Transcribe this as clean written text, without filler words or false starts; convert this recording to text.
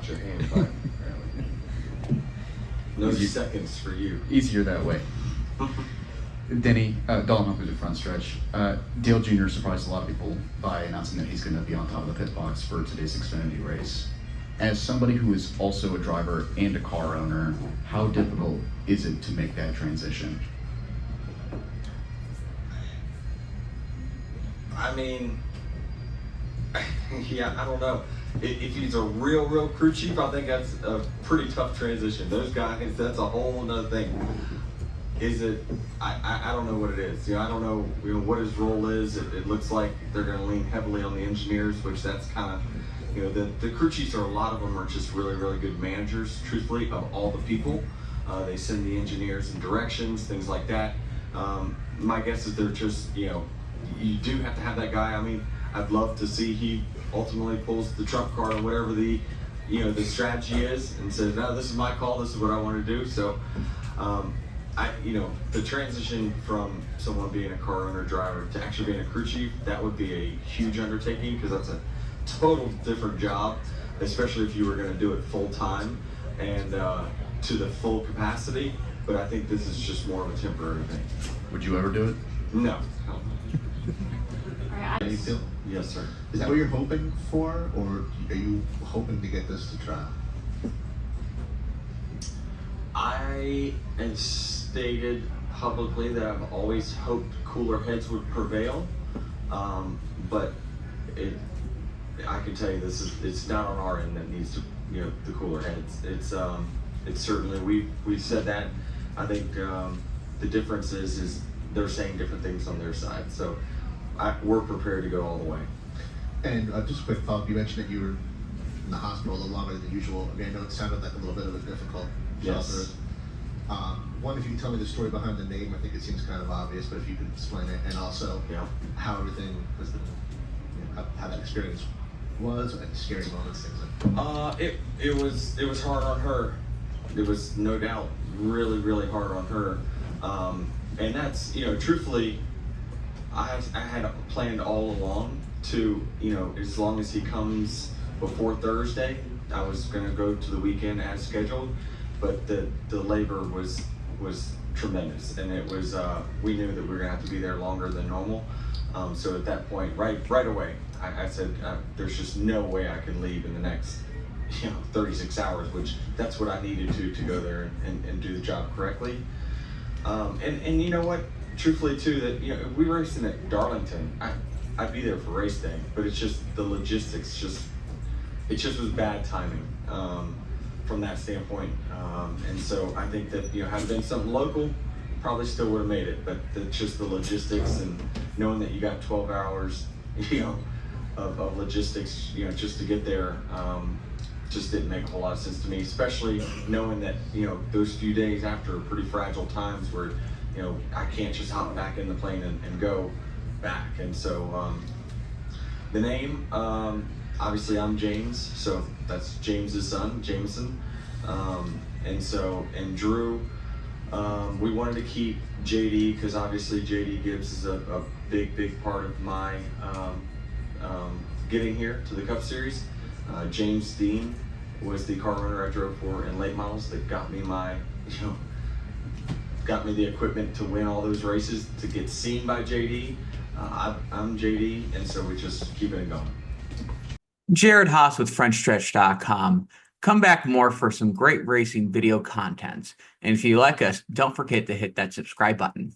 watch your hand, but apparently. No seconds for you. Easier that way. Denny, Dalton Hopkins at Frontstretch. Dale Jr. surprised a lot of people by announcing that he's going to be on top of the pit box for today's Xfinity race. As somebody who is also a driver and a car owner, how difficult is it to make that transition? I mean, yeah, I don't know. If he's a real crew chief, I think that's a pretty tough transition. Those guys, that's a whole nother thing. Is it? I don't know what it is. I don't know, what his role is. It looks like they're going to lean heavily on the engineers, which that's kind of, the crew chiefs a lot of them are just really good managers, truthfully, of all the people. They send the engineers in directions, things like that. My guess is they're just, you do have to have that guy. I mean, I'd love to see he ultimately pulls the trump card or whatever the strategy is and says, no, this is my call, this is what I want to do. So, the transition from someone being a car owner driver to actually being a crew chief, that would be a huge undertaking because that's a total different job, especially if you were going to do it full time and to the full capacity. But I think this is just more of a temporary thing. Would you ever do it? No. How do you feel? Yes, sir. Is that what you're hoping for, or are you hoping to get this to trial? I have stated publicly that I've always hoped cooler heads would prevail, but I can tell you it's not on our end that needs to, the cooler heads. It's certainly, we've said that. I think the difference is they're saying different things on their side. So we're prepared to go all the way. And just a quick follow-up, you mentioned that you were in the hospital a little longer than usual. I mean, I know it sounded like a little bit of a difficult Yes. One, if you can tell me the story behind the name, I think it seems kind of obvious, but if you could explain it, and also how everything was, how that experience was, and scary moments, things like that. It was hard on her. It was no doubt really hard on her, and that's truthfully, I had planned all along to as long as he comes before Thursday, I was going to go to the weekend as scheduled, but the labor was tremendous, and it was we knew that we were going to have to be there longer than normal. So at that point, right away, I said there's just no way I can leave in the next 36 hours, which that's what I needed to go there and do the job correctly. And you know what? Truthfully too, that if we were racing at Darlington, I'd be there for race day, but it's just the logistics. It just was bad timing from that standpoint. And so I think that had it been something local, probably still would have made it. But just the logistics and knowing that you got 12 hours, of logistics, just to get there, just didn't make a whole lot of sense to me. Especially knowing that those few days after are pretty fragile times where I can't just hop back in the plane and go back. And so the name, obviously I'm James, so that's James's son, Jameson. And Drew, we wanted to keep JD because obviously JD Gibbs is a big part of my getting here to the Cup Series. James Dean was the car runner I drove for in late models that got me got me the equipment to win all those races, to get seen by JD. I'm JD, and so we just keep it going. Jared Haas with Frontstretch.com. Come back more for some great racing video content. And if you like us, don't forget to hit that subscribe button.